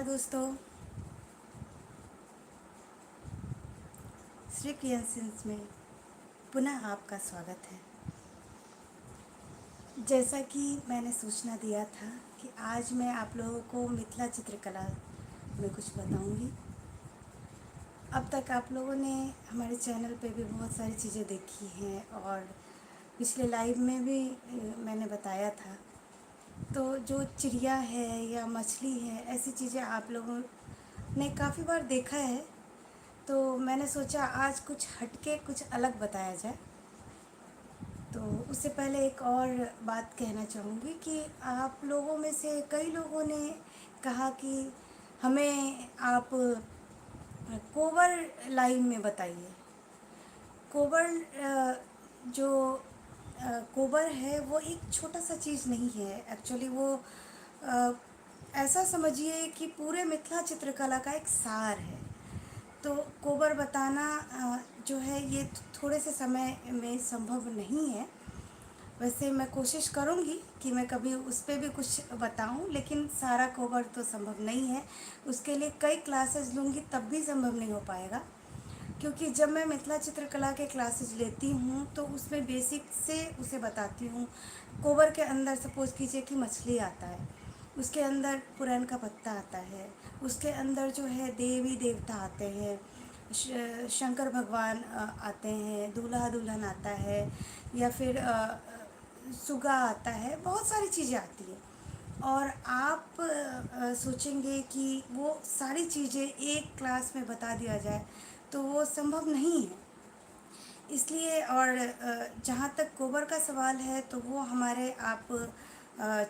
दोस्तों, श्री क्रिएशंस में पुनः आपका स्वागत है। जैसा कि मैंने सूचना दिया था कि आज मैं आप लोगों को मिथिला चित्रकला में कुछ बताऊंगी। अब तक आप लोगों ने हमारे चैनल पे भी बहुत सारी चीज़ें देखी हैं और पिछले लाइव में भी मैंने बताया था। तो जो चिड़िया है या मछली है, ऐसी चीज़ें आप लोगों ने काफ़ी बार देखा है, तो मैंने सोचा आज कुछ हटके कुछ अलग बताया जाए। तो उससे पहले एक और बात कहना चाहूँगी कि आप लोगों में से कई लोगों ने कहा कि हमें आप कोबर लाइन में बताइए। कोबर जो कोबर है वो एक छोटा सा चीज़ नहीं है। एक्चुअली वो अ, ऐसा समझिए कि पूरे मिथिला चित्रकला का एक सार है। तो कोबर बताना जो है ये थोड़े से समय में संभव नहीं है। वैसे मैं कोशिश करूँगी कि मैं कभी उस पे भी कुछ बताऊँ, लेकिन सारा कोबर तो संभव नहीं है। उसके लिए कई क्लासेस लूँगी तब भी संभव नहीं हो पाएगा, क्योंकि जब मैं मिथिला चित्रकला के क्लासेस लेती हूँ तो उसमें बेसिक से उसे बताती हूँ। कोबर के अंदर सपोज़ कीजिए कि मछली आता है, उसके अंदर पुरैन का पत्ता आता है, उसके अंदर जो है देवी देवता आते हैं, शंकर भगवान आते हैं, दूल्हा दुल्हन आता है, या फिर सुगा आता है, बहुत सारी चीज़ें आती हैं। और आप सोचेंगे कि वो सारी चीज़ें एक क्लास में बता दिया जाए तो वो संभव नहीं है। इसलिए और जहाँ तक कोबर का सवाल है तो वो हमारे आप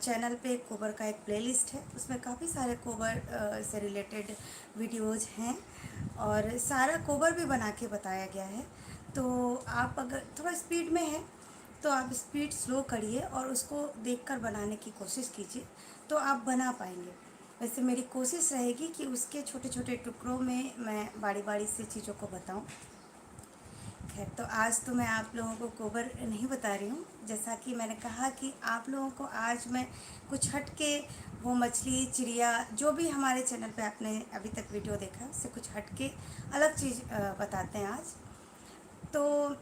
चैनल पे कोबर का एक प्लेलिस्ट है, उसमें काफ़ी सारे कोबर से रिलेटेड वीडियोज़ हैं और सारा कोबर भी बना के बताया गया है। तो आप अगर थोड़ा स्पीड में है तो आप स्पीड स्लो करिए और उसको देखकर बनाने की कोशिश कीजिए, तो आप बना पाएंगे। वैसे मेरी कोशिश रहेगी कि उसके छोटे छोटे टुकड़ों में मैं बारी बारी से चीज़ों को बताऊं। खैर, तो आज तो मैं आप लोगों को कोबर नहीं बता रही हूँ। जैसा कि मैंने कहा कि आप लोगों को आज मैं कुछ हट के वो मछली चिड़िया जो भी हमारे चैनल पे आपने अभी तक वीडियो देखा है उससे कुछ हट के अलग चीज़ बताते हैं आज। तो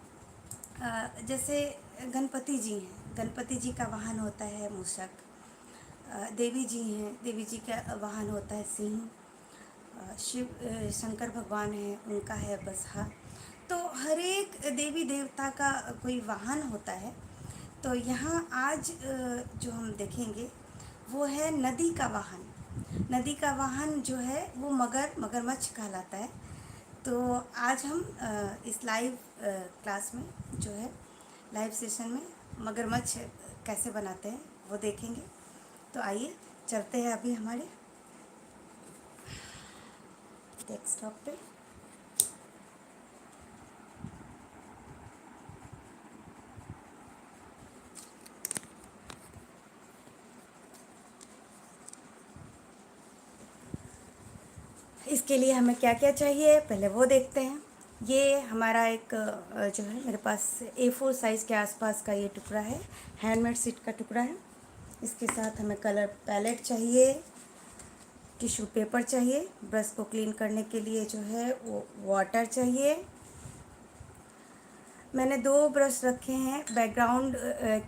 जैसे गणपति जी हैं, गणपति जी का वाहन होता है मूषक। देवी जी हैं, देवी जी का वाहन होता है सिंह। शिव शंकर भगवान हैं, उनका है बसहा। तो हर एक देवी देवता का कोई वाहन होता है। तो यहाँ आज जो हम देखेंगे वो है नदी का वाहन। नदी का वाहन जो है वो मगरमच्छ कहलाता है। तो आज हम इस लाइव क्लास में जो है लाइव सेशन में मगरमच्छ कैसे बनाते हैं वो देखेंगे। तो आइए चलते हैं अभी हमारे डेस्कटॉप पे। इसके लिए हमें क्या क्या चाहिए पहले वो देखते हैं। ये हमारा एक जो है मेरे पास A4 साइज़ के आसपास का ये टुकड़ा है, हैंडमेड सीट का टुकड़ा है। इसके साथ हमें कलर पैलेट चाहिए, टिश्यू पेपर चाहिए, ब्रश को क्लीन करने के लिए जो है वो वाटर चाहिए। मैंने 2 ब्रश रखे हैं। बैकग्राउंड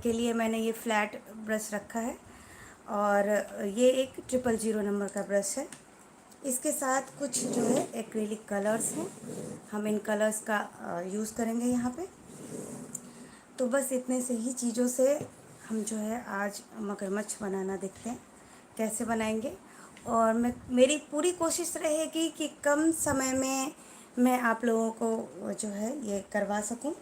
के लिए मैंने ये फ्लैट ब्रश रखा है और ये एक 000 नंबर का ब्रश है। इसके साथ कुछ जो है एक्रेलिक कलर्स हैं, हम इन कलर्स का यूज़ करेंगे यहाँ पे। तो बस इतने से ही चीज़ों से हम जो है आज मगरमच्छ बनाना देखते हैं कैसे बनाएंगे। और मेरी पूरी कोशिश रहेगी कि कम समय में मैं आप लोगों को जो है ये करवा सकूं।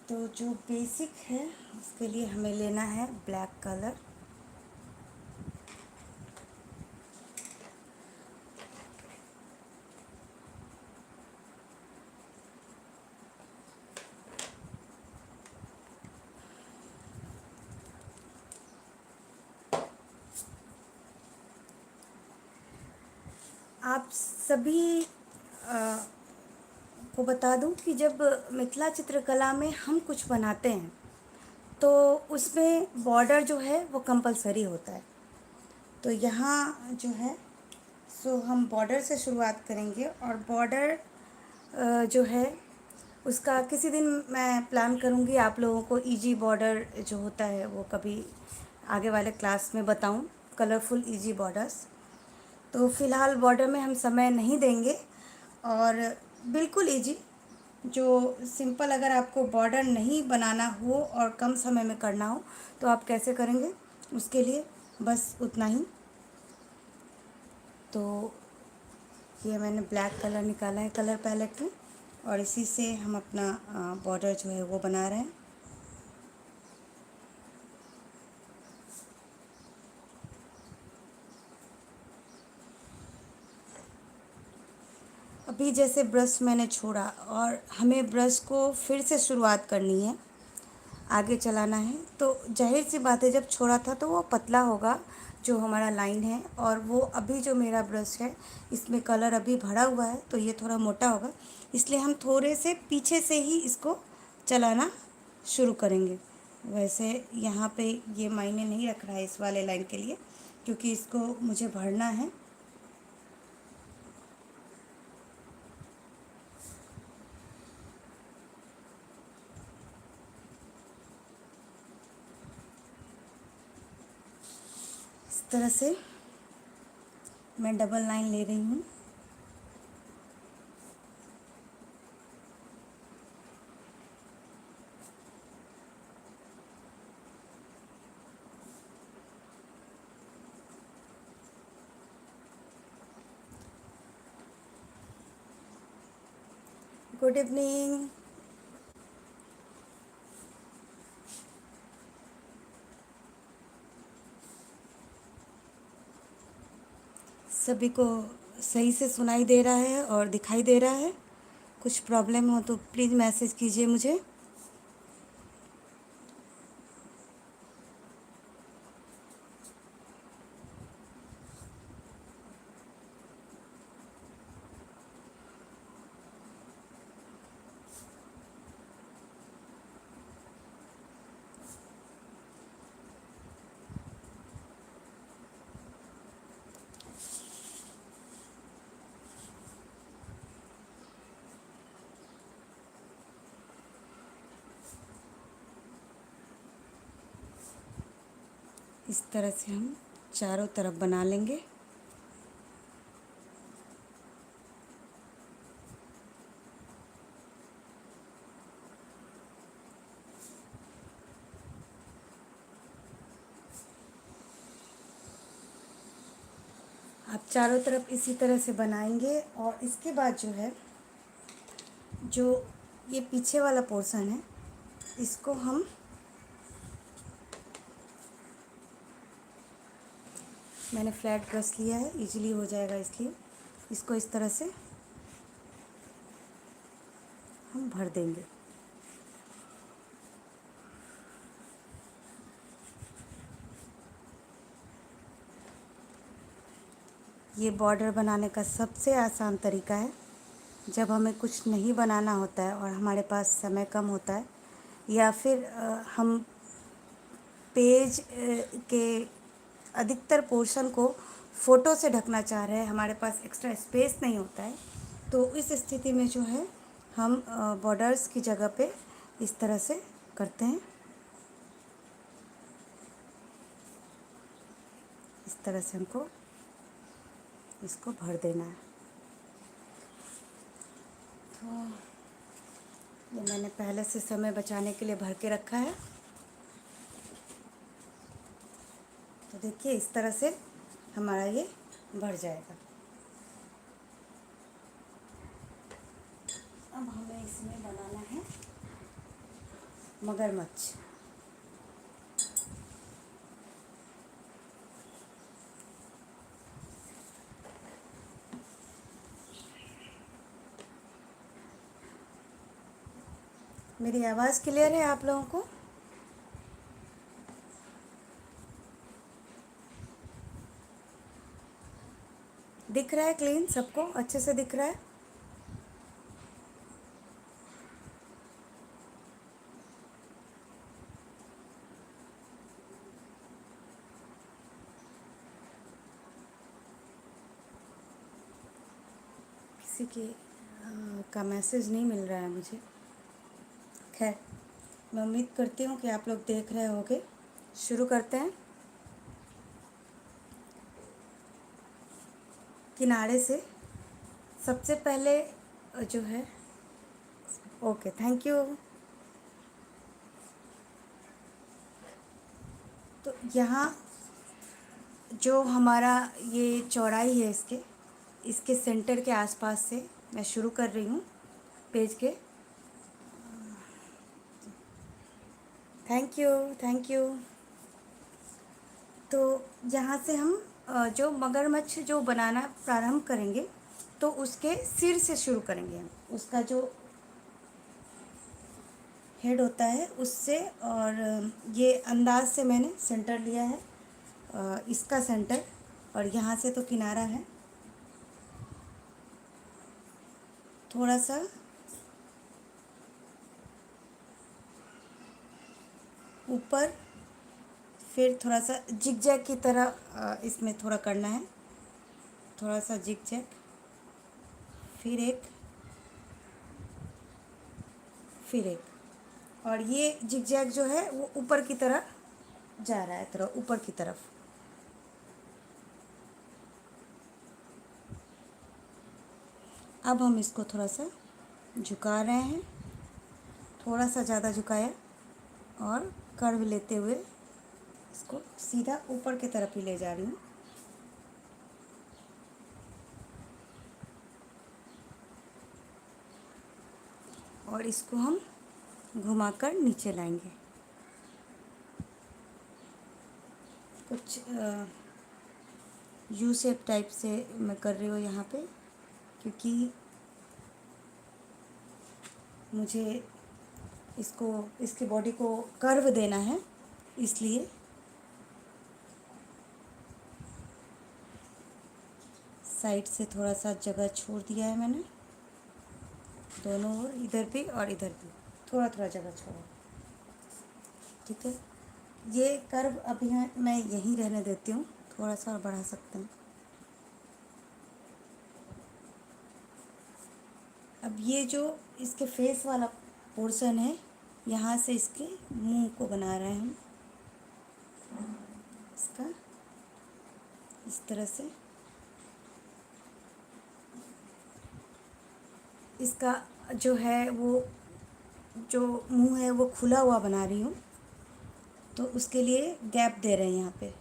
तो जो बेसिक है उसके लिए हमें लेना है ब्लैक कलर। आप सभी को बता दूं कि जब मिथिला चित्रकला में हम कुछ बनाते हैं तो उसमें बॉर्डर जो है वो कंपलसरी होता है। तो यहाँ जो है सो हम बॉर्डर से शुरुआत करेंगे। और बॉर्डर जो है उसका किसी दिन मैं प्लान करूँगी आप लोगों को इजी बॉर्डर जो होता है वो कभी आगे वाले क्लास में बताऊँ, कलरफुल इजी बॉर्डर्स। तो फ़िलहाल बॉर्डर में हम समय नहीं देंगे। और बिल्कुल इजी जो सिंपल, अगर आपको बॉर्डर नहीं बनाना हो और कम समय में करना हो तो आप कैसे करेंगे, उसके लिए बस उतना ही। तो ये मैंने ब्लैक कलर निकाला है कलर पैलेट में, और इसी से हम अपना बॉर्डर जो है वो बना रहे हैं। अभी जैसे ब्रश मैंने छोड़ा और हमें ब्रश को फिर से शुरुआत करनी है, आगे चलाना है, तो जाहिर सी बात है जब छोड़ा था तो वो पतला होगा जो हमारा लाइन है। और वो अभी जो मेरा ब्रश है इसमें कलर अभी भरा हुआ है तो ये थोड़ा मोटा होगा, इसलिए हम थोड़े से पीछे से ही इसको चलाना शुरू करेंगे। वैसे यहाँ पे ये मायने नहीं रख रहा है इस वाले लाइन के लिए, क्योंकि इसको मुझे भरना है। इस तरह से मैं डबल लाइन ले रही हूँ। Good evening. सभी को सही से सुनाई दे रहा है और दिखाई दे रहा है? कुछ प्रॉब्लम हो तो प्लीज़ मैसेज कीजिए मुझे। इस तरह से हम चारों तरफ बना लेंगे। आप चारों तरफ इसी तरह से बनाएंगे। और इसके बाद जो है, जो ये पीछे वाला पोर्शन है इसको हम मैंने फ्लैट ब्रश लिया है, इजीली हो जाएगा, इसलिए इसको इस तरह से हम भर देंगे। ये बॉर्डर बनाने का सबसे आसान तरीका है। जब हमें कुछ नहीं बनाना होता है और हमारे पास समय कम होता है, या फिर हम पेज के अधिकतर पोर्शन को फ़ोटो से ढकना चाह रहे हैं, हमारे पास एक्स्ट्रा स्पेस नहीं होता है, तो इस स्थिति में जो है हम बॉर्डर्स की जगह पे इस तरह से करते हैं। इस तरह से हमको इसको भर देना है। तो ये मैंने पहले से समय बचाने के लिए भर के रखा है। तो देखिए इस तरह से हमारा ये भर जाएगा। अब हमें इसमें बनाना है मगरमच्छ। मेरी आवाज़ क्लियर है आप लोगों को? दिख रहा है क्लीन? सबको अच्छे से दिख रहा है? किसी के का मैसेज नहीं मिल रहा है मुझे। खैर, मैं उम्मीद करती हूँ कि आप लोग देख रहे होंगे। शुरू करते हैं किनारे से। सबसे पहले जो है, ओके, थैंक यू। तो यहाँ जो हमारा ये चौड़ाई है, इसके सेंटर के आसपास से मैं शुरू कर रही हूँ पेज के। Thank you, thank you. तो यहाँ से हम जो मगरमच्छ जो बनाना प्रारंभ करेंगे, तो उसके सिर से शुरू करेंगे हम। उसका जो हेड होता है उससे, और ये अंदाज से मैंने सेंटर लिया है, इसका सेंटर, और यहाँ से तो किनारा है थोड़ा सा ऊपर, फिर थोड़ा सा जिग जैग की तरह इसमें थोड़ा करना है, थोड़ा सा जिग जैग, फिर एक, और ये जिग जैग जो है वो ऊपर की तरह जा रहा है, थोड़ा ऊपर की तरफ। अब हम इसको थोड़ा सा झुका रहे हैं, थोड़ा सा ज़्यादा झुकाया, और कर्व लेते हुए इसको सीधा ऊपर की तरफ ही ले जा रही हूँ। और इसको हम घुमाकर नीचे लाएंगे। कुछ यू शेप टाइप से मैं कर रही हूँ यहाँ पे, क्योंकि मुझे इसकी बॉडी को कर्व देना है, इसलिए साइड से थोड़ा सा जगह छोड़ दिया है मैंने, दोनों ओर, इधर भी और इधर भी थोड़ा थोड़ा जगह छोड़ा। ठीक है, ये कर्व अब यहाँ मैं यहीं रहने देती हूँ, थोड़ा सा और बढ़ा सकते हैं। अब ये जो इसके फेस वाला पोर्शन है, यहाँ से इसके मुंह को बना रहे हैं हम, इसका इस तरह से। इसका जो है वो जो मुंह है वो खुला हुआ बना रही हूँ, तो उसके लिए गैप दे रहे हैं यहाँ पे।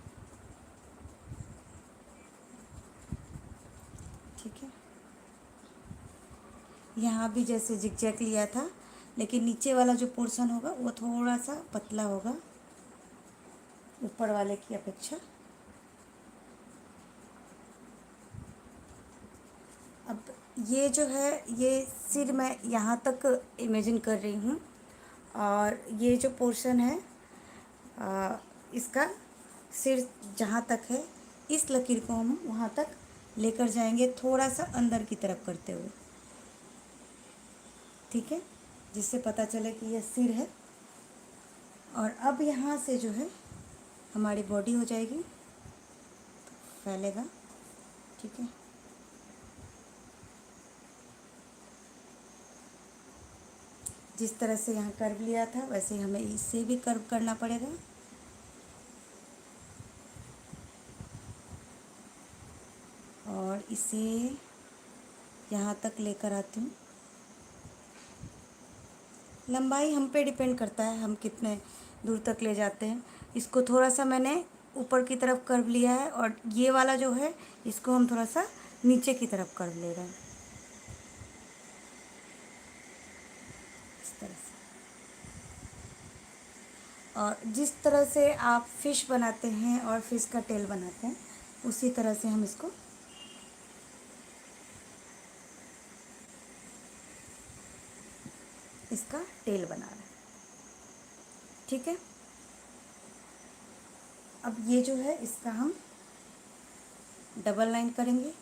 ठीक है, यहाँ भी जैसे जिगजैग लिया था, लेकिन नीचे वाला जो पोर्शन होगा वो थोड़ा सा पतला होगा ऊपर वाले की अपेक्षा। अब ये जो है, ये सिर मैं यहाँ तक इमेजिन कर रही हूँ, और ये जो पोर्शन है इसका सिर जहाँ तक है, इस लकीर को हम वहाँ तक लेकर जाएंगे, थोड़ा सा अंदर की तरफ करते हुए। ठीक है, जिससे पता चले कि यह सिर है। और अब यहाँ से जो है हमारी बॉडी हो जाएगी, फैलेगा। ठीक है, जिस तरह से यहाँ कर्व लिया था वैसे ही हमें इससे भी कर्व करना पड़ेगा। और इसे यहाँ तक लेकर आती हूँ। लंबाई हम पे डिपेंड करता है, हम कितने दूर तक ले जाते हैं। इसको थोड़ा सा मैंने ऊपर की तरफ कर्व लिया है, और ये वाला जो है इसको हम थोड़ा सा नीचे की तरफ कर्व ले रहे हैं, इस तरह से। और जिस तरह से आप फ़िश बनाते हैं और फ़िश का टेल बनाते हैं, उसी तरह से हम इसको इसका टेल बना रहे हैं। ठीक है, अब ये जो है इसका हम डबल लाइन करेंगे।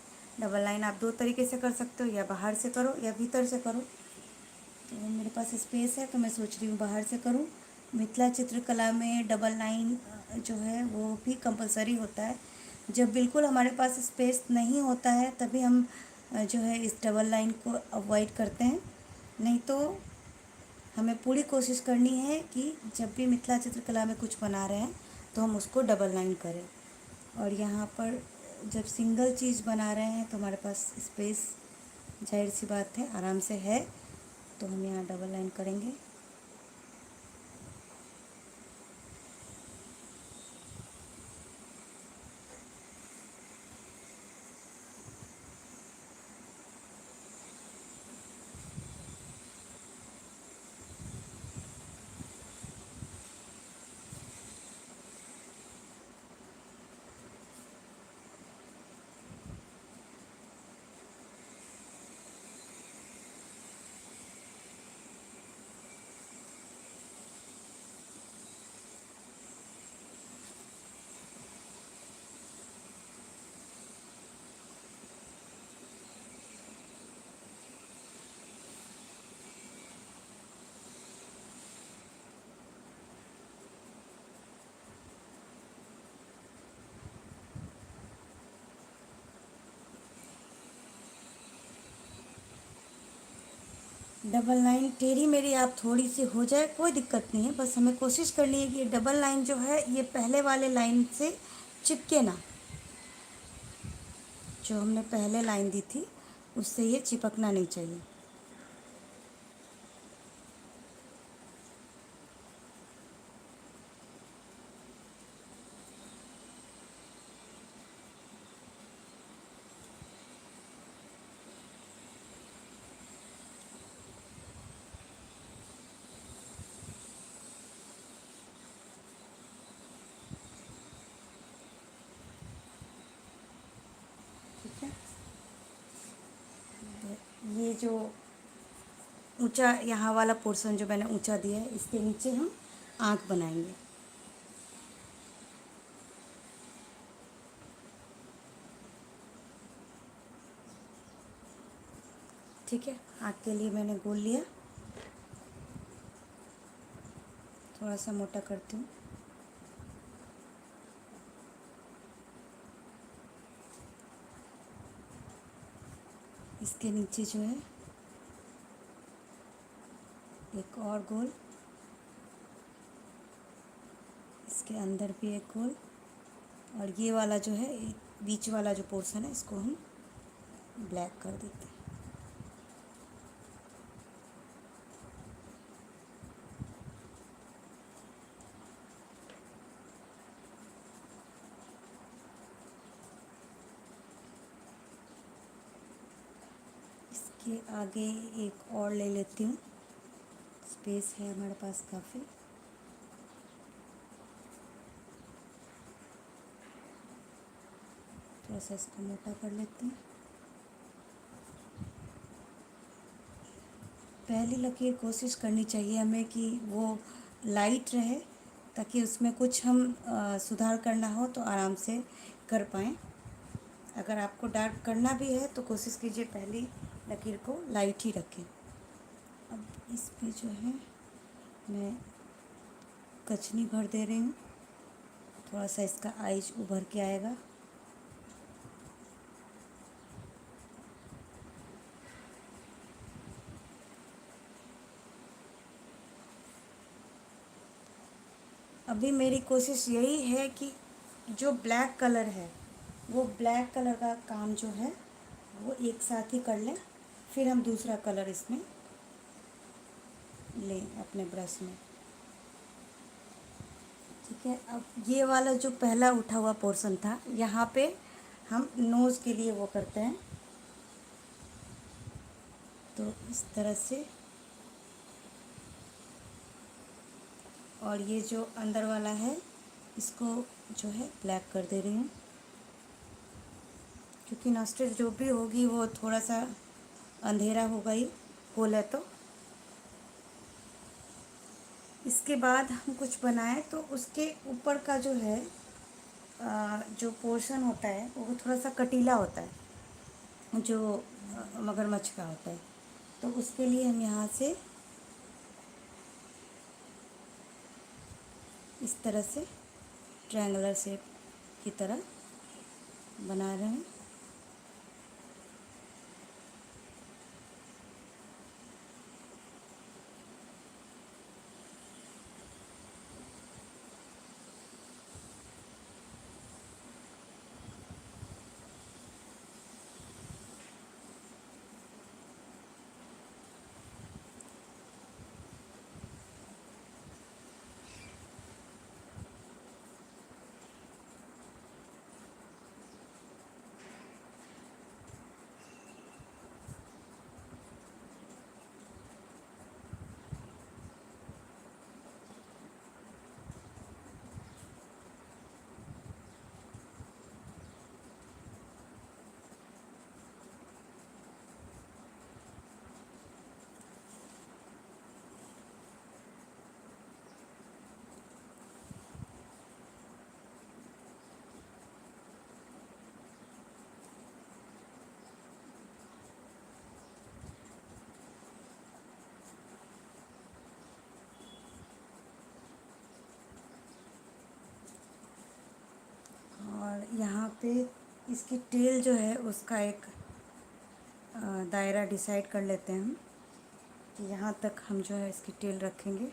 डबल लाइन आप दो तरीके से कर सकते हो, या बाहर से करो या भीतर से करो। तो मेरे पास स्पेस है तो मैं सोच रही हूँ बाहर से करूँ। मिथिला चित्रकला में डबल लाइन जो है वो भी कंपलसरी होता है। जब बिल्कुल हमारे पास स्पेस नहीं होता है तभी हम जो है इस डबल लाइन को अवॉइड करते हैं। नहीं तो हमें पूरी कोशिश करनी है कि जब भी मिथिला चित्रकला में कुछ बना रहे हैं तो हम उसको डबल लाइन करें। और यहाँ पर जब सिंगल चीज़ बना रहे हैं तो हमारे पास स्पेस जाहिर सी बात है आराम से है, तो हम यहाँ डबल लाइन करेंगे। डबल लाइन टेढ़ी मेरी आप थोड़ी सी हो जाए कोई दिक्कत नहीं है, बस हमें कोशिश करनी है कि ये डबल लाइन जो है ये पहले वाले लाइन से चिपके ना। जो हमने पहले लाइन दी थी उससे ये चिपकना नहीं चाहिए। ठीक है, ये जो ऊंचा यहाँ वाला पोर्शन जो मैंने ऊंचा दिया है इसके नीचे हम आँख बनाएंगे। ठीक है, आँख के लिए मैंने गोल लिया, थोड़ा सा मोटा करती हूँ। इसके नीचे जो है एक और गोल, इसके अंदर भी एक गोल, और ये वाला जो है बीच वाला जो पोर्शन है इसको हम ब्लैक कर देते हैं। इसके आगे एक और ले लेती हूँ, स्पेस है हमारे पास काफ़ी। थोड़ा सा इसको मोटा कर लेते हैं। पहली लकीर कोशिश करनी चाहिए हमें कि वो लाइट रहे, ताकि उसमें कुछ हम सुधार करना हो तो आराम से कर पाएँ। अगर आपको डार्क करना भी है तो कोशिश कीजिए पहली लकीर को लाइट ही रखें। अब इस पे जो है मैं कचनी भर दे रही हूँ, थोड़ा सा इसका आइज उभर के आएगा। अभी मेरी कोशिश यही है कि जो ब्लैक कलर है वो ब्लैक कलर का काम जो है वो एक साथ ही कर लें, फिर हम दूसरा कलर इसमें लें अपने ब्रश में। ठीक है, अब ये वाला जो पहला उठा हुआ पोर्शन था यहाँ पे हम नोज़ के लिए वो करते हैं, तो इस तरह से। और ये जो अंदर वाला है इसको जो है ब्लैक कर दे रही हूँ, क्योंकि नॉस्ट्रिल जो भी होगी वो थोड़ा सा अंधेरा होगा ही, होल है तो। इसके बाद हम कुछ बनाएं तो उसके ऊपर का जो है जो पोर्शन होता है वो थोड़ा सा कटीला होता है, जो मगरमच्छ का होता है। तो उसके लिए हम यहाँ से इस तरह से ट्रायंगुलर शेप की तरह बना रहे हैं। पे इसकी टेल जो है उसका एक दायरा डिसाइड कर लेते हैं हम कि यहाँ तक हम जो है इसकी टेल रखेंगे।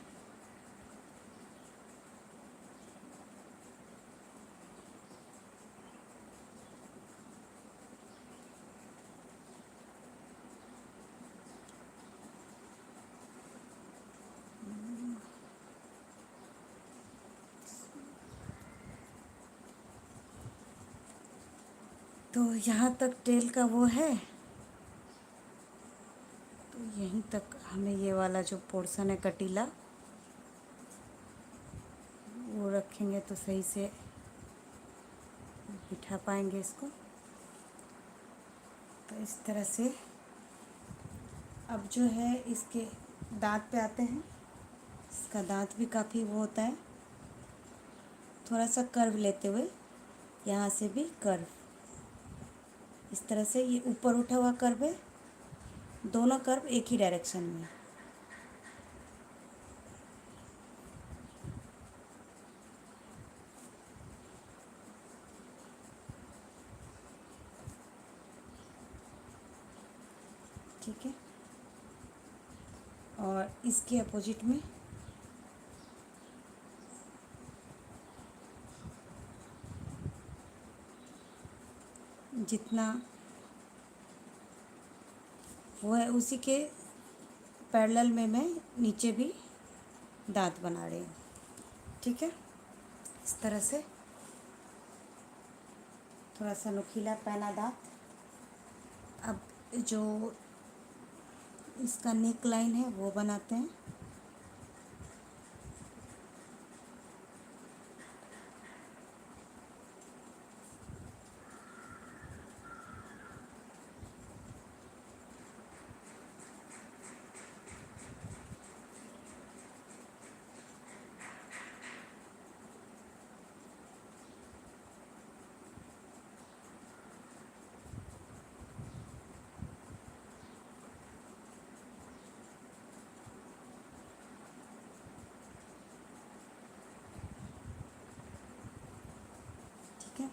तो यहाँ तक टेल का वो है, तो यहीं तक हमें ये वाला जो पोर्शन है कटीला वो रखेंगे तो सही से बिठा पाएंगे इसको। तो इस तरह से अब जो है इसके दांत पे आते हैं। इसका दांत भी काफ़ी वो होता है, थोड़ा सा कर्व लेते हुए, यहाँ से भी कर्व, इस तरह से ये ऊपर उठा हुआ कर्व है, दोनों कर्व एक ही डायरेक्शन में। ठीक है, और इसके अपोजिट में जितना वो है उसी के पैरेलल में मैं नीचे भी दांत बना रही हूँ। ठीक है, इस तरह से थोड़ा सा नुकीला पैना दांत। अब जो इसका नेक लाइन है वो बनाते हैं। ठीक है,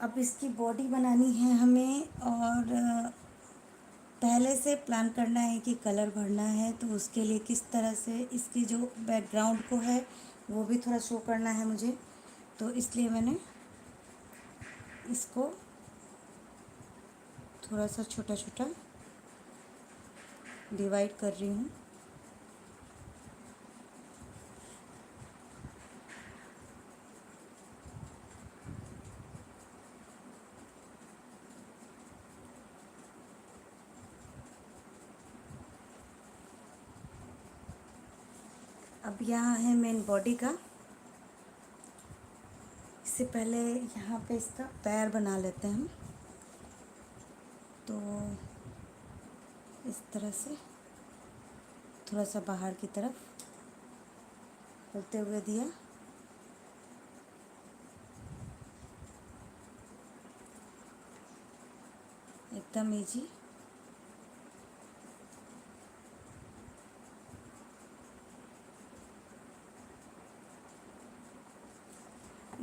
अब इसकी बॉडी बनानी है हमें, और पहले से प्लान करना है कि कलर भरना है, तो उसके लिए किस तरह से इसकी जो बैकग्राउंड को है वो भी थोड़ा शो करना है मुझे। तो इसलिए मैंने इसको थोड़ा सा छोटा छोटा डिवाइड कर रही हूँ। अब यहाँ है मेन बॉडी का। इससे पहले यहाँ पे इसका पैर बना लेते हैं हम। तो इस तरह से थोड़ा सा बाहर की तरफ खोलते हुए दिया। एकदम इजी।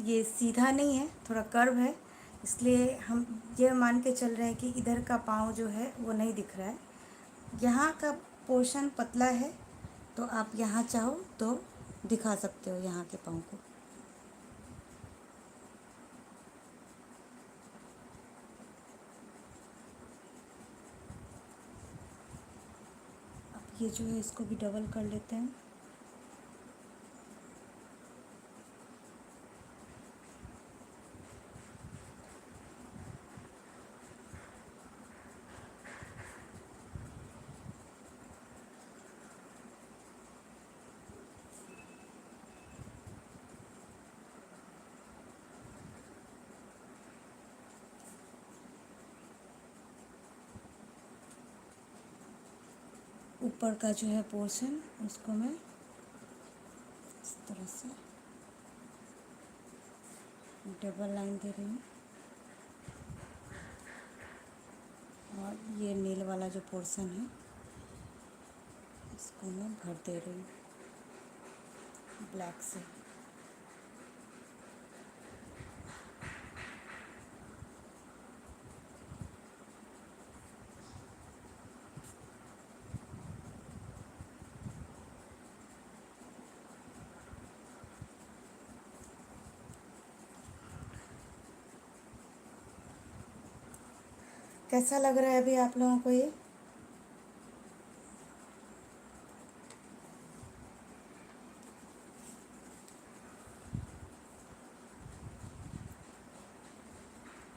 ये सीधा नहीं है, थोड़ा कर्व है, इसलिए हम ये मान के चल रहे हैं कि इधर का पाँव जो है वो नहीं दिख रहा है। यहाँ का पोर्शन पतला है, तो आप यहाँ चाहो तो दिखा सकते हो यहाँ के पाँव को। अब ये जो है इसको भी डबल कर लेते हैं। ऊपर का जो है पोर्शन उसको मैं इस तरह से डबल लाइन दे रही हूँ, और ये नील वाला जो पोर्शन है इसको मैं भर दे रही हूँ ब्लैक से। कैसा लग रहा है अभी आप लोगों को ये?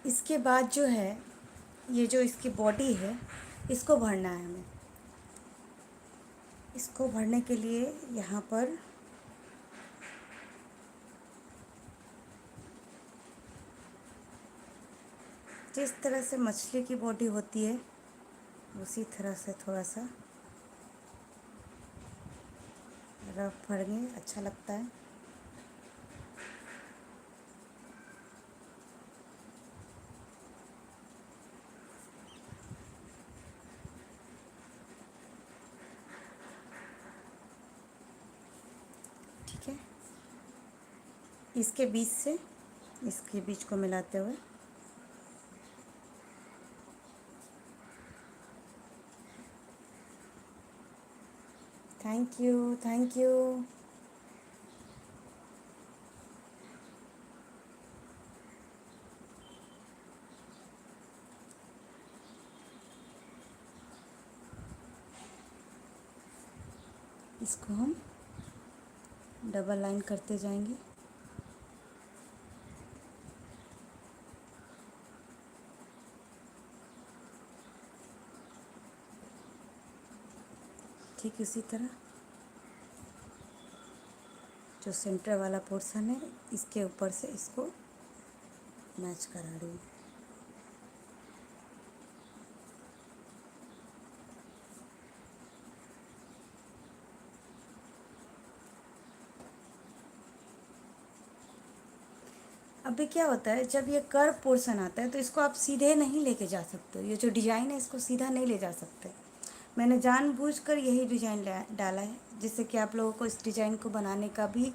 इसके बाद जो है, ये जो इसकी बॉडी है, इसको भरना है हमें। इसको भरने के लिए यहाँ पर जिस तरह से मछली की बॉडी होती है उसी तरह से थोड़ा सा रफ भरेंगे, अच्छा लगता है। ठीक है, इसके बीच से इसके बीच को मिलाते हुए थैंक यू, थैंक यू। इसको हम डबल लाइन करते जाएंगे। ठीक इसी तरह जो सेंटर वाला पोर्शन है इसके ऊपर से इसको मैच करा रही हूँ। अभी क्या होता है, जब ये कर्व पोर्शन आता है तो इसको आप सीधे नहीं लेके जा सकते। ये जो डिज़ाइन है इसको सीधा नहीं ले जा सकते। मैंने जानबूझकर यही डिज़ाइन डाला है जिससे कि आप लोगों को इस डिज़ाइन को बनाने का भी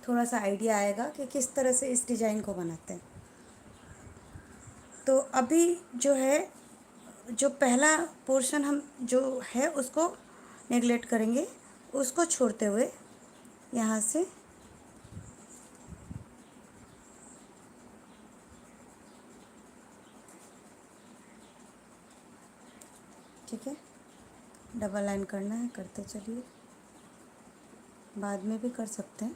थोड़ा सा आइडिया आएगा कि किस तरह से इस डिज़ाइन को बनाते हैं। तो अभी जो है, जो पहला पोर्शन हम जो है उसको नेगलेक्ट करेंगे, उसको छोड़ते हुए यहाँ से ठीक है डबल लाइन करना है, करते चलिए, बाद में भी कर सकते हैं।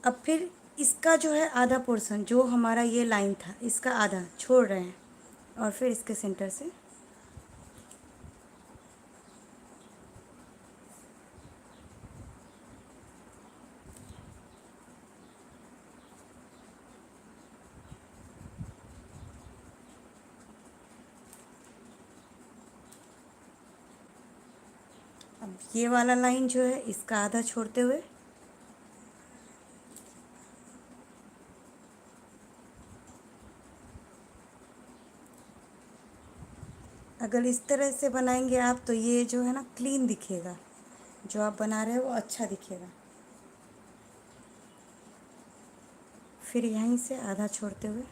अब फिर इसका जो है आधा पोर्शन, जो हमारा ये लाइन था इसका आधा छोड़ रहे हैं और फिर इसके सेंटर से अब ये वाला लाइन जो है इसका आधा छोड़ते हुए अगर इस तरह से बनाएंगे आप तो ये जो है ना क्लीन दिखेगा, जो आप बना रहे हो वो अच्छा दिखेगा। फिर यहीं से आधा छोड़ते हुए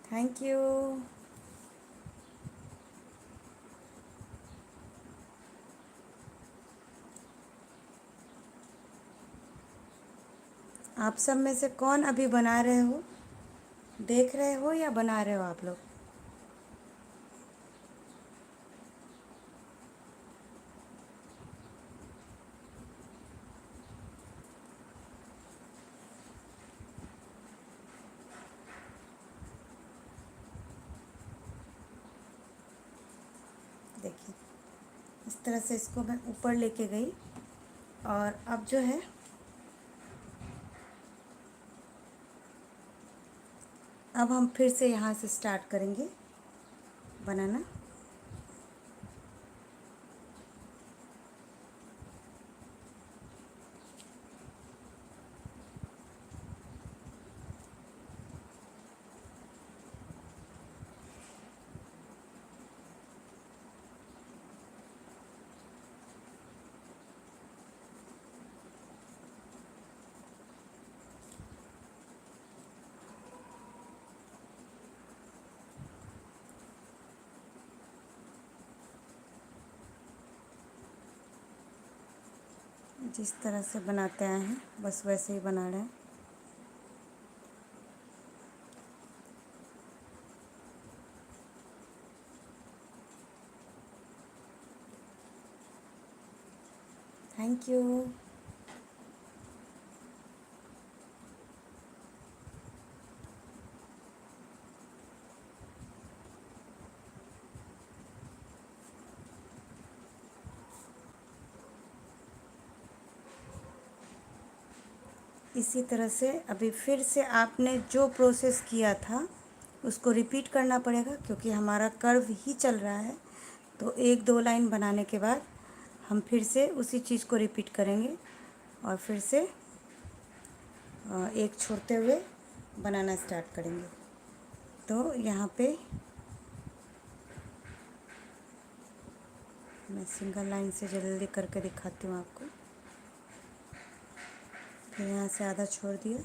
थैंक यू। आप सब में से कौन अभी बना रहे हो, देख रहे हो या बना रहे हो आप लोग? देखिए इस तरह से इसको मैं ऊपर लेके गई और अब जो है अब हम फिर से यहाँ से स्टार्ट करेंगे बनाना। जिस तरह से बनाते आए हैं बस वैसे ही बना रहे हैं। Thank you. इसी तरह से अभी फिर से आपने जो प्रोसेस किया था उसको रिपीट करना पड़ेगा, क्योंकि हमारा कर्व ही चल रहा है। तो एक दो लाइन बनाने के बाद हम फिर से उसी चीज़ को रिपीट करेंगे और फिर से एक छोड़ते हुए बनाना स्टार्ट करेंगे। तो यहाँ पे मैं सिंगल लाइन से जल्दी करके दिखाती हूँ आपको। फिर यहाँ से आधा छोड़ दिया,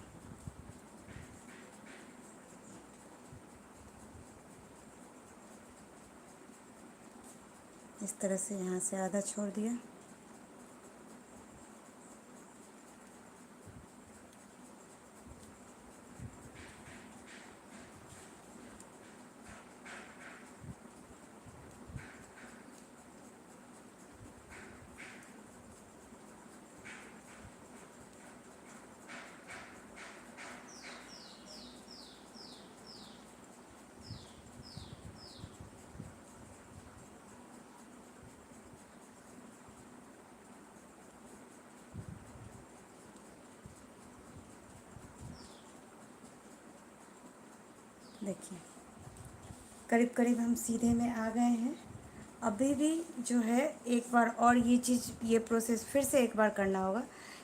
इस तरह से यहाँ से आधा छोड़ दिया, देखिए करीब करीब हम सीधे में आ गए हैं। अभी भी जो है एक बार और ये प्रोसेस फिर से एक बार करना होगा।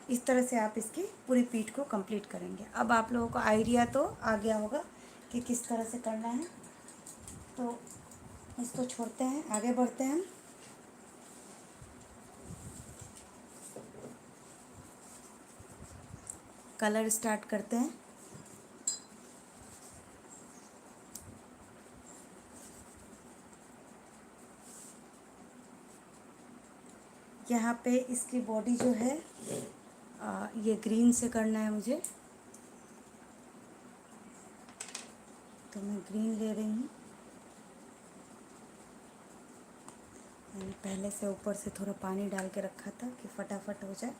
इस तरह से आप इसकी पूरी पीठ को कंप्लीट करेंगे। अब आप लोगों को आइडिया तो आ गया होगा कि किस तरह से करना है। तो इसको छोड़ते हैं, आगे बढ़ते हैं। कलर स्टार्ट करते हैं। यहाँ पे इसकी बॉडी जो है ये ग्रीन से करना है मुझे, तो मैं ग्रीन ले रही हूँ। मैंने पहले से ऊपर से थोड़ा पानी डाल के रखा था कि फटाफट हो जाए,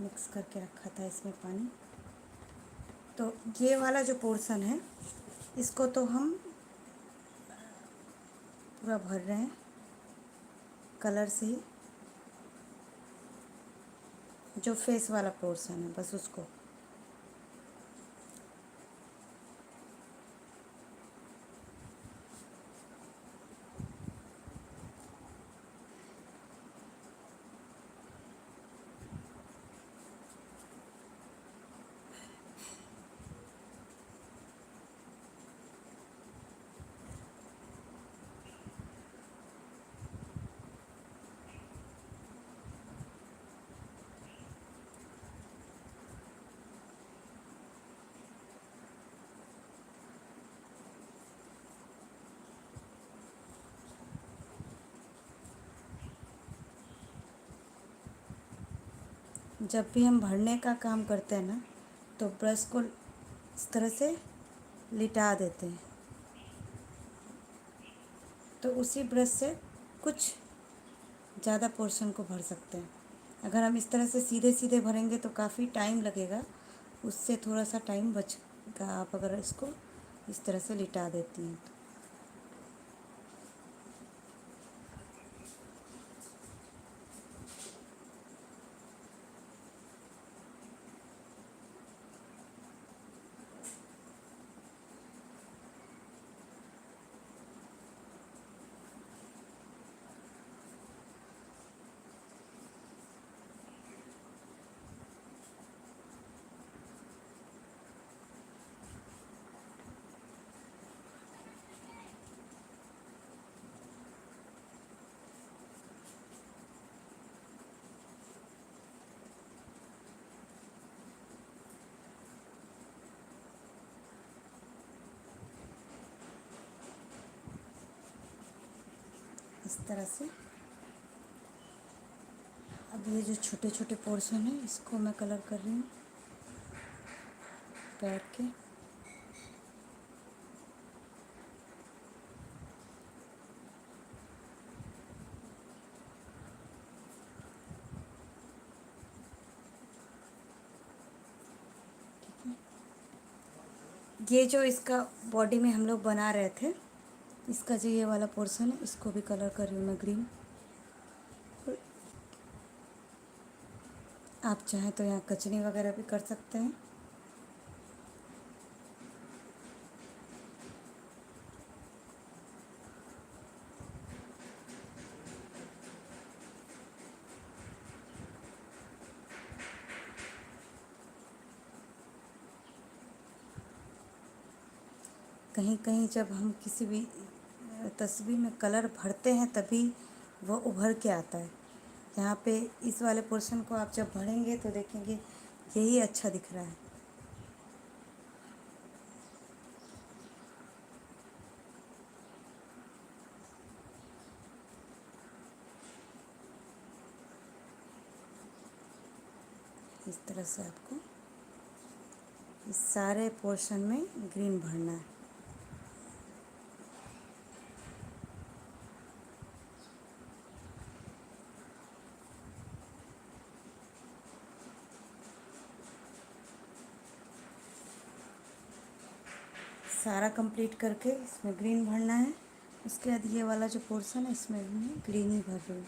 मिक्स करके रखा था इसमें पानी। तो ये वाला जो पोर्शन है इसको तो हम पूरा भर रहे हैं कलर से ही। जो फेस वाला पोर्शन है बस उसको। जब भी हम भरने का काम करते हैं ना तो ब्रश को इस तरह से लिटा देते हैं, तो उसी ब्रश से कुछ ज़्यादा पोर्शन को भर सकते हैं। अगर हम इस तरह से सीधे सीधे भरेंगे तो काफ़ी टाइम लगेगा, उससे थोड़ा सा टाइम बचेगा आप अगर इसको इस तरह से लिटा देती हैं तो। इस तरह से अब ये जो छोटे छोटे पोर्शन है इसको मैं कलर कर रही हूँ पैर के। ये जो इसका बॉडी में हम लोग बना रहे थे, इसका जो ये वाला पोर्शन है इसको भी कलर कर रही हूँ मैं ग्रीन। आप चाहें तो यहाँ कचनी वगैरह भी कर सकते हैं। कहीं कहीं जब हम किसी भी तस्वीर में कलर भरते हैं तभी वो उभर के आता है। यहाँ पे इस वाले पोर्शन को आप जब भरेंगे तो देखेंगे यही अच्छा दिख रहा है। इस तरह से आपको इस सारे पोर्शन में ग्रीन भरना है। सारा कंप्लीट करके इसमें ग्रीन भरना है। उसके बाद ये वाला जो पोर्शन है इसमें भी मैं ग्रीन ही भर रही हूँ।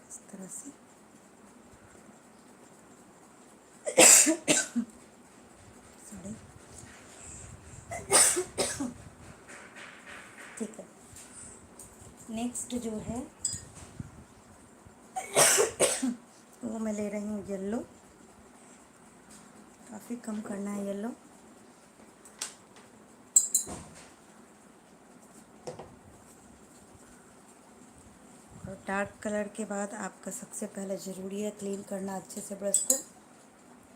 इस तरह से सॉरी, ठीक है। नेक्स्ट जो है वो मैं ले रही हूँ येलो। काफ़ी कम करना है येलो। और डार्क कलर के बाद आपका सबसे पहले ज़रूरी है क्लीन करना अच्छे से ब्रश को,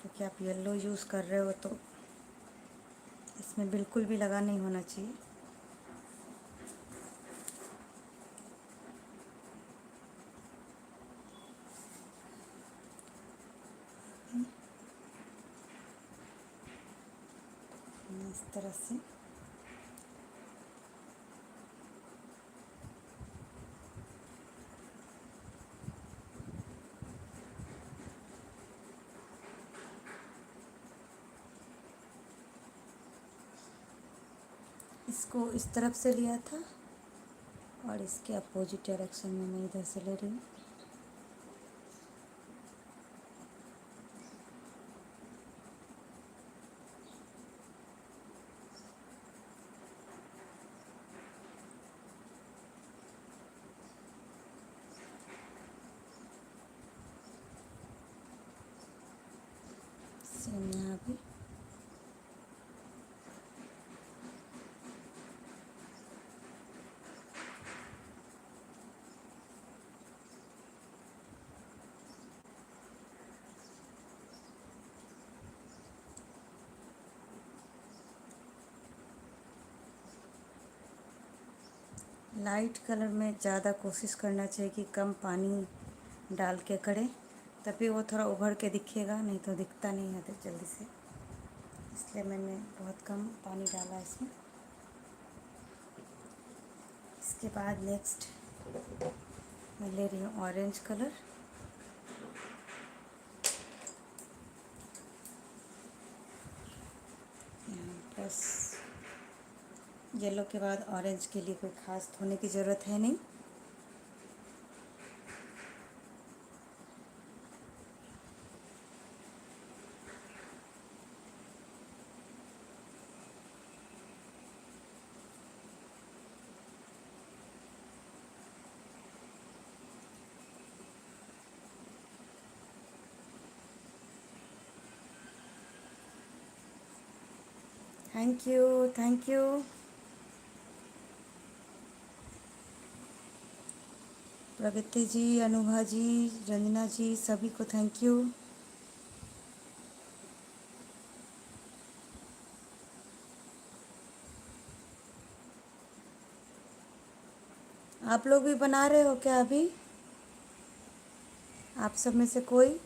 क्योंकि आप येलो यूज़ कर रहे हो तो इसमें बिल्कुल भी लगा नहीं होना चाहिए। इस तरह से इसको इस तरफ से लिया था और इसके अपोजिट डायरेक्शन में मैं इधर से ले रही हूँ। सेम यहाँ भी लाइट कलर में ज़्यादा कोशिश करना चाहिए कि कम पानी डाल के करें, तभी वो थोड़ा उभर के दिखेगा, नहीं तो दिखता नहीं है जल्दी से। इसलिए मैंने बहुत कम पानी डाला इसमें। इसके बाद नेक्स्ट मैं ले रही हूँ ऑरेंज कलर। बस येलो के बाद ऑरेंज के लिए कोई ख़ास धोने की ज़रूरत है नहीं। Thank you, thank you. Pragati ji, Anubha ji, Ranjana ji, सभी को थैंक यू। आप लोग भी बना रहे हो क्या अभी? आप सब में से कोई?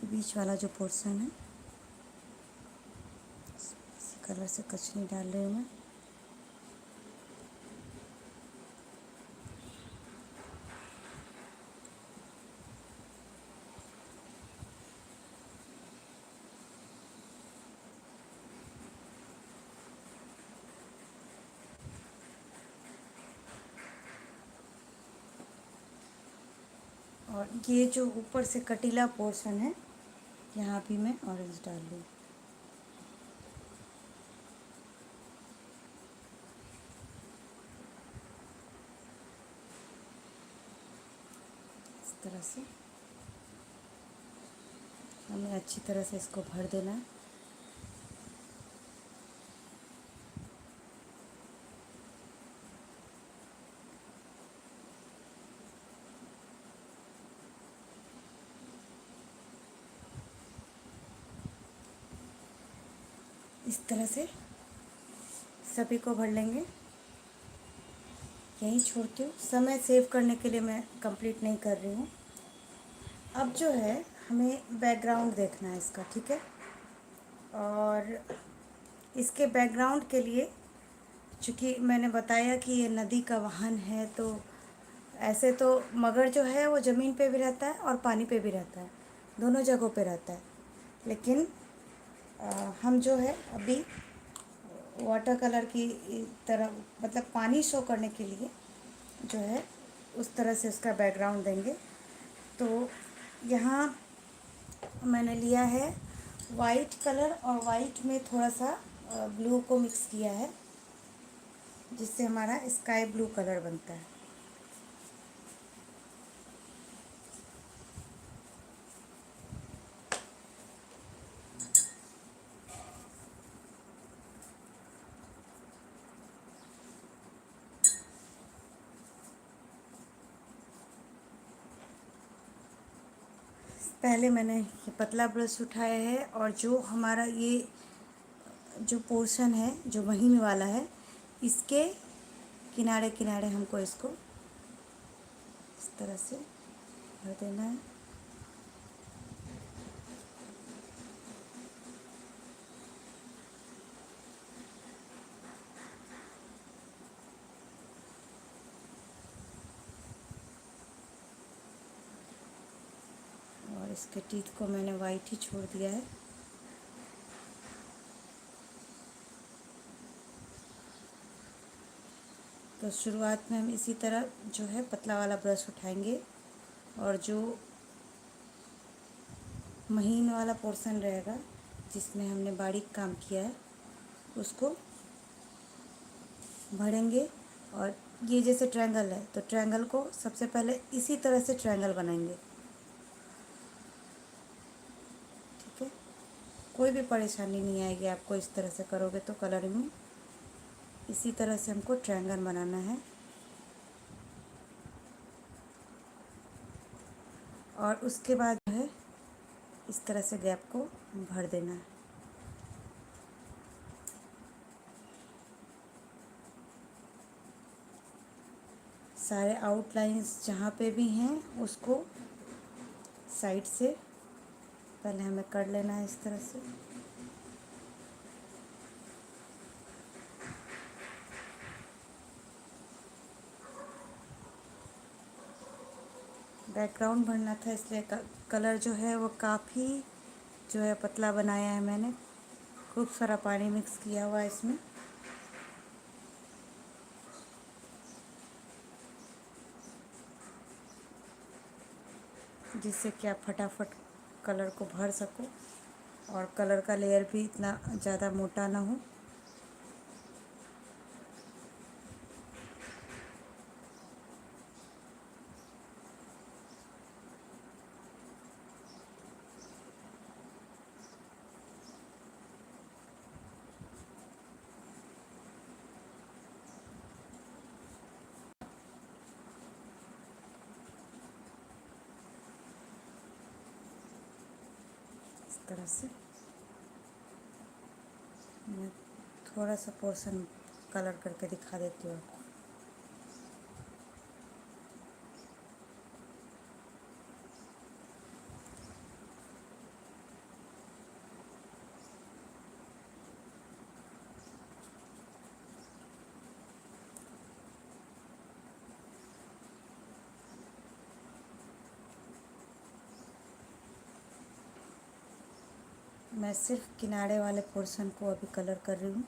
बीच वाला जो पोर्शन है, इसी कलर से कुछ नहीं डाल रही हूँ मैं। और ये जो ऊपर से कटीला पोर्शन है, यहाँ भी मैं ऑरेंज डाल लूँ। इस तरह से हमें अच्छी तरह से इसको भर देना है। इस तरह से सभी को भर लेंगे। यहीं छोड़ती हूँ, समय सेव करने के लिए मैं कंप्लीट नहीं कर रही हूँ। अब जो है हमें बैकग्राउंड देखना है इसका, ठीक है। और इसके बैकग्राउंड के लिए, चूँकि मैंने बताया कि ये नदी का वाहन है, तो ऐसे तो मगर जो है वो ज़मीन पे भी रहता है और पानी पे भी रहता है, दोनों जगहों पे रहता है। लेकिन हम जो है अभी वाटर कलर की तरह, मतलब पानी शो करने के लिए जो है उस तरह से उसका बैकग्राउंड देंगे। तो यहाँ मैंने लिया है वाइट कलर, और वाइट में थोड़ा सा ब्लू को मिक्स किया है, जिससे हमारा स्काई ब्लू कलर बनता है। पहले मैंने ये पतला ब्रश उठाया है, और जो हमारा ये जो पोर्शन है जो महीन वाला है, इसके किनारे किनारे हमको इसको इस तरह से भर देना है। और इसके टीथ को मैंने वाइट ही छोड़ दिया है। तो शुरुआत में हम इसी तरह जो है पतला वाला ब्रश उठाएंगे, और जो महीन वाला पोर्शन रहेगा जिसमें हमने बारीक काम किया है उसको भरेंगे। और ये जैसे ट्रायंगल है, तो ट्रायंगल को सबसे पहले इसी तरह से ट्रायंगल बनाएंगे, ठीक है। कोई भी परेशानी नहीं आएगी आपको, इस तरह से करोगे तो कलरिंग में इसी तरह से हमको ट्रायंगल बनाना है। और उसके बाद जो है इस तरह से गैप को भर देना है। सारे आउटलाइंस जहाँ पे भी हैं उसको साइड से पहले हमें कर लेना है इस तरह से। बैकग्राउंड भरना था इसलिए कलर जो है वो काफ़ी जो है पतला बनाया है मैंने। खूब सारा पानी मिक्स किया हुआ है इसमें। जिससे कि आप फटाफट कलर को भर सको और कलर का लेयर भी इतना ज़्यादा मोटा ना हो। इस तरह से मैं थोड़ा सा पोर्शन कलर करके दिखा देती हूँ आपको। मैं सिर्फ किनारे वाले पोर्शन को अभी कलर कर रही हूँ,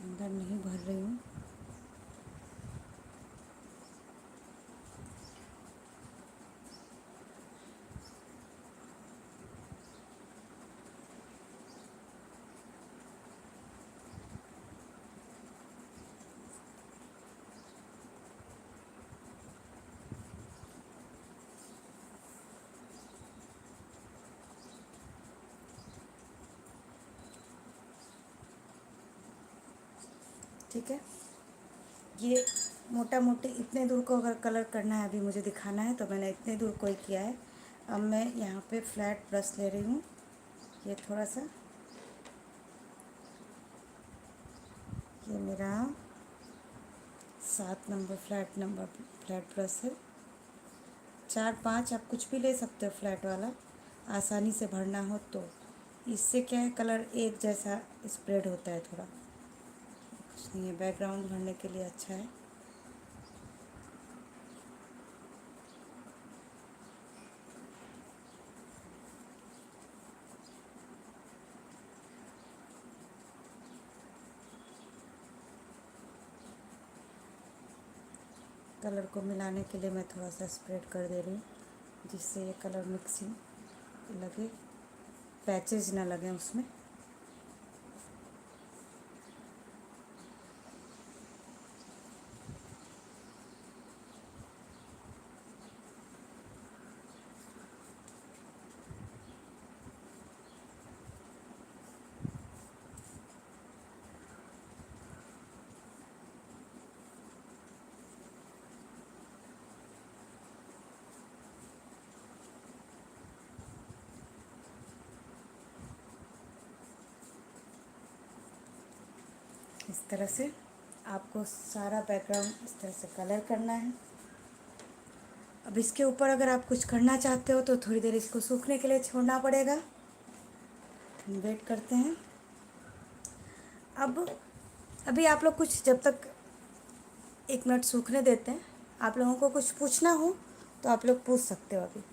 अंदर नहीं भर रही हूँ। ठीक है, ये मोटा मोटी इतने दूर को अगर कलर करना है अभी मुझे दिखाना है तो मैंने इतने दूर को ही किया है। अब मैं यहाँ पे फ्लैट ब्रश ले रही हूँ, ये थोड़ा सा, ये मेरा 7 नंबर फ्लैट ब्रश है। 4-5 आप कुछ भी ले सकते हो फ्लैट वाला, आसानी से भरना हो तो। इससे क्या है, कलर एक जैसा स्प्रेड होता है थोड़ा, कुछ नहीं है, बैकग्राउंड भरने के लिए अच्छा है। कलर को मिलाने के लिए मैं थोड़ा सा स्प्रेड कर दे रही हूँ, जिससे ये कलर मिक्सिंग लगे, पैचेज ना लगे उसमें। इस तरह से आपको सारा बैकग्राउंड इस तरह से कलर करना है। अब इसके ऊपर अगर आप कुछ करना चाहते हो तो थोड़ी देर इसको सूखने के लिए छोड़ना पड़ेगा। वेट करते हैं। अब अभी आप लोग कुछ जब तक 1 मिनट सूखने देते हैं, आप लोगों को कुछ पूछना हो तो आप लोग पूछ सकते हो अभी।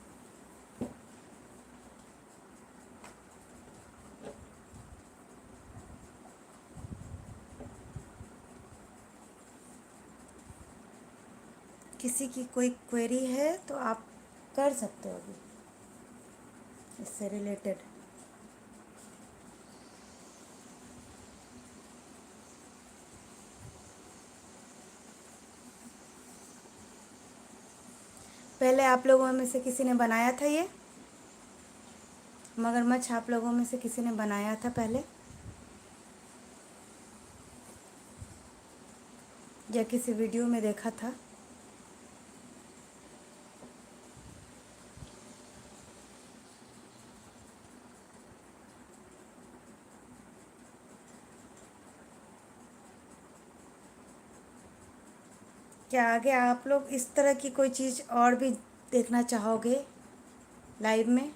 किसी की कोई क्वेरी है तो आप कर सकते हो अभी इससे रिलेटेड। पहले आप लोगों में से किसी ने बनाया था ये मगरमच्छ? आप लोगों में से किसी ने बनाया था पहले, या किसी वीडियो में देखा था? क्या आगे आप लोग इस तरह की कोई चीज़ और भी देखना चाहोगे लाइव में?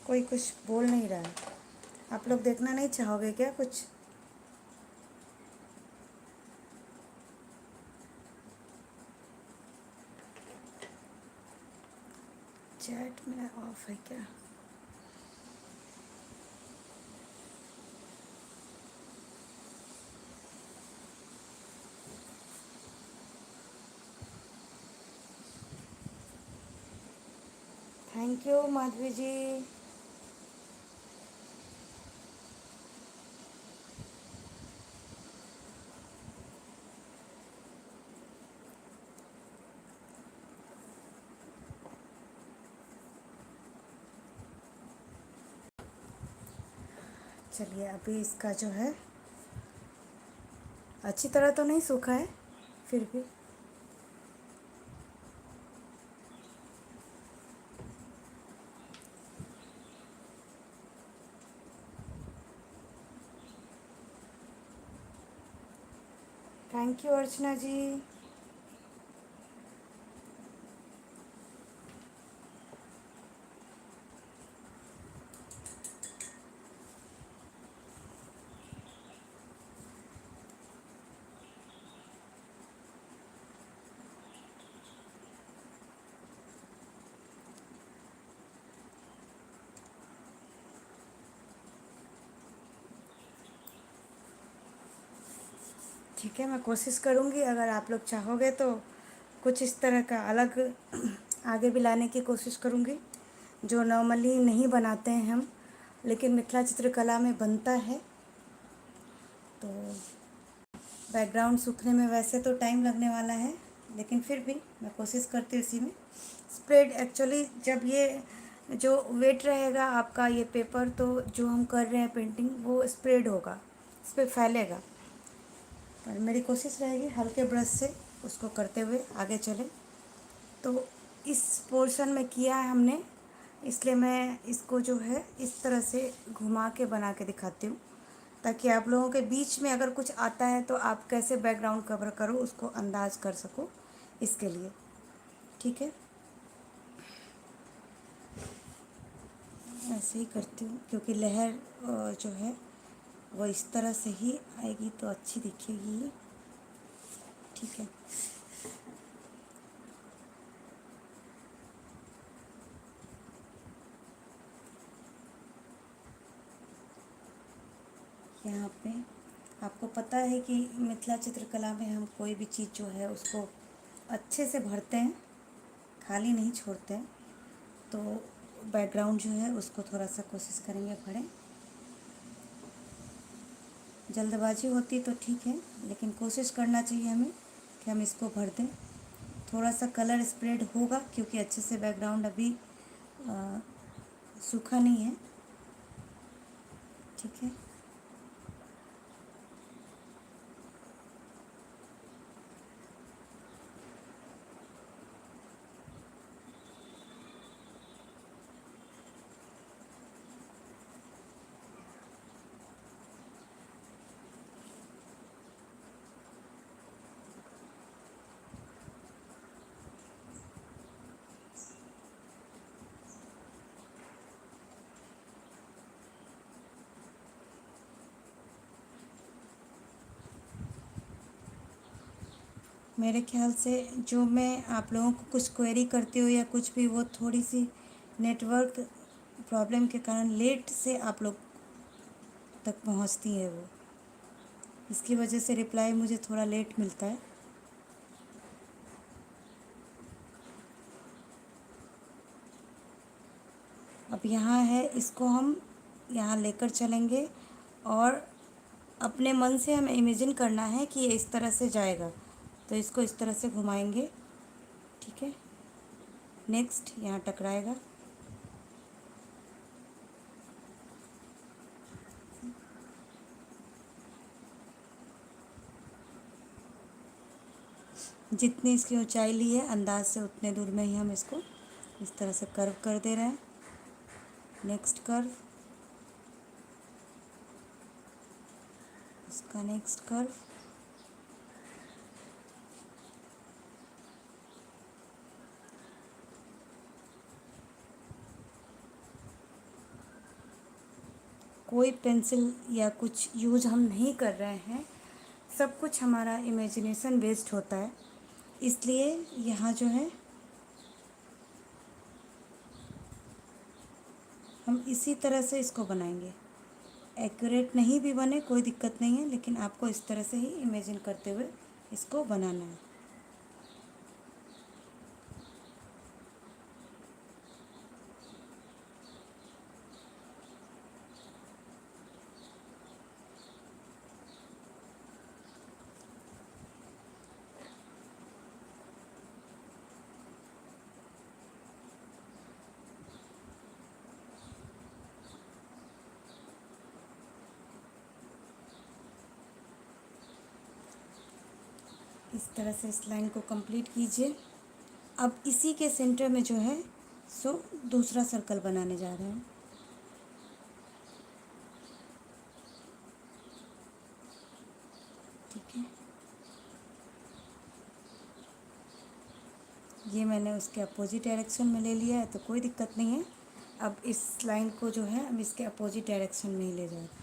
कोई कुछ बोल नहीं रहा है। आप लोग देखना नहीं चाहोगे क्या कुछ? चैट मेरा ऑफ है क्या? थैंक यू माधवी जी। चलिए अभी इसका जो है अच्छी तरह तो नहीं सूखा है, फिर भी थैंक यू अर्चना जी। ठीक है, मैं कोशिश करूँगी, अगर आप लोग चाहोगे तो कुछ इस तरह का अलग आगे भी लाने की कोशिश करूँगी, जो नॉर्मली नहीं बनाते हैं हम, लेकिन मिथिला चित्रकला में बनता है। तो बैकग्राउंड सूखने में वैसे तो टाइम लगने वाला है, लेकिन फिर भी मैं कोशिश करती हूँ इसी में स्प्रेड। एक्चुअली जब ये जो वेट रहेगा आपका ये पेपर, तो जो हम कर रहे हैं पेंटिंग वो स्प्रेड होगा, इस पर फैलेगा। पर मेरी कोशिश रहेगी हल्के ब्रश से उसको करते हुए आगे चलें। तो इस पोर्शन में किया है हमने, इसलिए मैं इसको जो है इस तरह से घुमा के बना के दिखाती हूँ, ताकि आप लोगों के बीच में अगर कुछ आता है तो आप कैसे बैकग्राउंड कवर करो उसको अंदाज़ कर सको, इसके लिए। ठीक है, ऐसे ही करती हूँ, क्योंकि लहर जो है वो इस तरह से ही आएगी तो अच्छी दिखेगी ये। ठीक है, यहाँ पे आपको पता है कि मिथिला चित्रकला में हम कोई भी चीज़ जो है उसको अच्छे से भरते हैं, खाली नहीं छोड़ते हैं। तो बैकग्राउंड जो है उसको थोड़ा सा कोशिश करेंगे भरें। जल्दबाजी होती तो ठीक है, लेकिन कोशिश करना चाहिए हमें कि हम इसको भर दें। थोड़ा सा कलर स्प्रेड होगा क्योंकि अच्छे से बैकग्राउंड अभी सूखा नहीं है। ठीक है, मेरे ख्याल से जो मैं आप लोगों को कुछ क्वेरी करती हूँ या कुछ भी, वो थोड़ी सी नेटवर्क प्रॉब्लम के कारण लेट से आप लोग तक पहुँचती है वो, इसकी वजह से रिप्लाई मुझे थोड़ा लेट मिलता है। अब यहाँ है, इसको हम यहाँ लेकर चलेंगे और अपने मन से हमें इमेजिन करना है कि ये इस तरह से जाएगा, तो इसको इस तरह से घुमाएंगे। ठीक है, नेक्स्ट यहाँ टकराएगा। जितनी इसकी ऊंचाई ली है अंदाज से उतने दूर में ही हम इसको इस तरह से कर्व कर दे रहे हैं। नेक्स्ट कर्व, इसका नेक्स्ट कर्व, कोई पेंसिल या कुछ यूज हम नहीं कर रहे हैं, सब कुछ हमारा इमेजिनेशन बेस्ड होता है। इसलिए यहाँ जो है हम इसी तरह से इसको बनाएंगे। एक्यूरेट नहीं भी बने कोई दिक्कत नहीं है, लेकिन आपको इस तरह से ही इमेजिन करते हुए इसको बनाना है। इस तरह से इस लाइन को कंप्लीट कीजिए। अब इसी के सेंटर में जो है सो दूसरा सर्कल बनाने जा रहे हैं। ठीक है, ये मैंने उसके अपोजिट डायरेक्शन में ले लिया है तो कोई दिक्कत नहीं है। अब इस लाइन को जो है हम इसके अपोजिट डायरेक्शन में ही ले जा रहे हैं।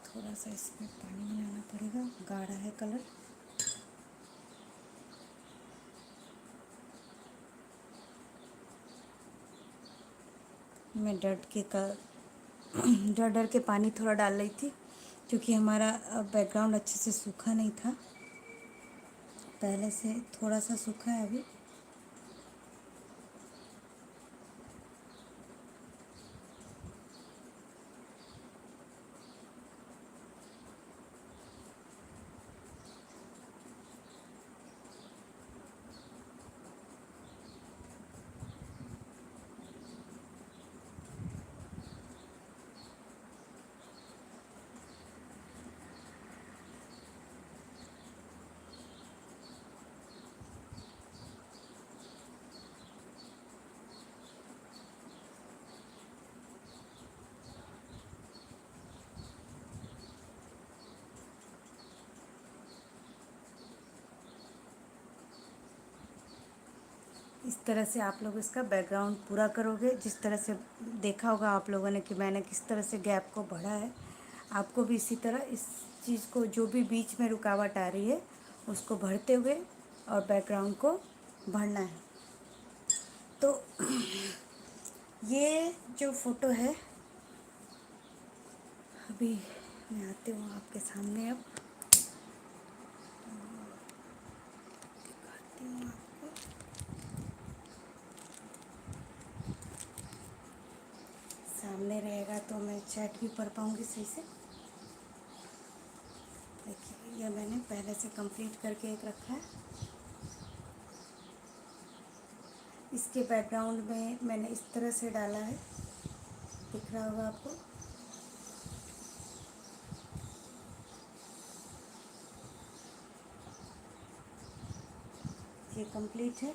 थोड़ा सा इसमें पानी मिलाना पड़ेगा, गाढ़ा है कलर। मैं डर डर के पानी थोड़ा डाल रही थी क्योंकि हमारा बैकग्राउंड अच्छे से सूखा नहीं था, पहले से थोड़ा सा सूखा है अभी। इस तरह से आप लोग इसका बैकग्राउंड पूरा करोगे। जिस तरह से देखा होगा आप लोगों ने कि मैंने किस तरह से गैप को बढ़ा है, आपको भी इसी तरह इस चीज़ को, जो भी बीच में रुकावट आ रही है उसको भरते हुए और बैकग्राउंड को भरना है। तो ये जो फ़ोटो है, अभी मैं आती हूँ आपके सामने, अब दिखाती हूँ आपको। सामने रहेगा तो मैं चैट भी पढ़ पाऊँगी सही से। देखिए, ये मैंने पहले से कंप्लीट करके एक रखा है। इसके बैकग्राउंड में मैंने इस तरह से डाला है, दिख रहा होगा आपको। ये कंप्लीट है।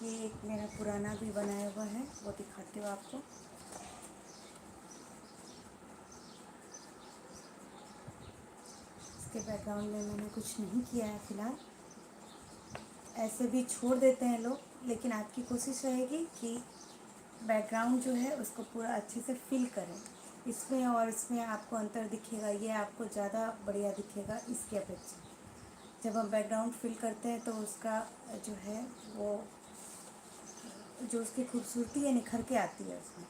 ये एक मेरा पुराना भी बनाया हुआ है, वो दिखाती हूँ आपको। इसके बैकग्राउंड में मैंने कुछ नहीं किया है फ़िलहाल, ऐसे भी छोड़ देते हैं लोग, लेकिन आपकी कोशिश रहेगी कि बैकग्राउंड जो है उसको पूरा अच्छे से फिल करें। इसमें और इसमें आपको अंतर दिखेगा, ये आपको ज़्यादा बढ़िया दिखेगा इसके अपेक्षा। जब हम बैकग्राउंड फिल करते हैं तो उसका जो है वो, जो उसकी खूबसूरती है निखर के आती है उसमें।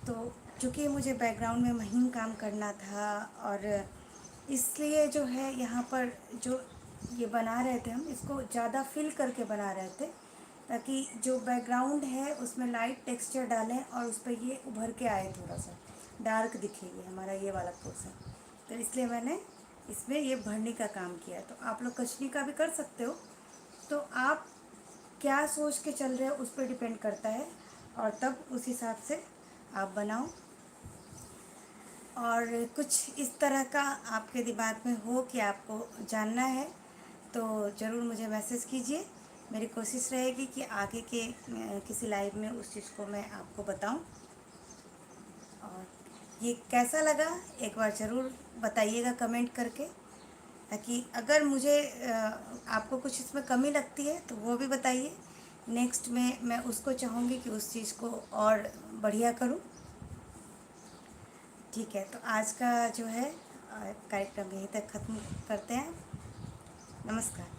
तो चूँकि मुझे बैकग्राउंड में महीन काम करना था, और इसलिए जो है यहाँ पर जो ये बना रहे थे, हम इसको ज़्यादा फिल करके बना रहे थे ताकि जो बैकग्राउंड है उसमें लाइट टेक्सचर डालें और उस पर ये उभर के आए, थोड़ा सा डार्क दिखे ये हमारा ये वाला पोर्शन। तो इसलिए मैंने इसमें ये भरने का काम किया। तो आप लोग कचनी का भी कर सकते हो, तो आप क्या सोच के चल रहे हो उस पर डिपेंड करता है, और तब उस हिसाब से आप बनाओ। और कुछ इस तरह का आपके दिमाग में हो कि आपको जानना है तो ज़रूर मुझे मैसेज कीजिए। मेरी कोशिश रहेगी कि आगे के किसी लाइव में उस चीज़ को मैं आपको बताऊं। और ये कैसा लगा एक बार ज़रूर बताइएगा कमेंट करके, ताकि अगर मुझे आपको कुछ इसमें कमी लगती है तो वो भी बताइए। नेक्स्ट में मैं उसको चाहूँगी कि उस चीज़ को और बढ़िया करूँ। ठीक है, तो आज का जो है कार्यक्रम यहीं तक ख़त्म करते हैं। नमस्कार।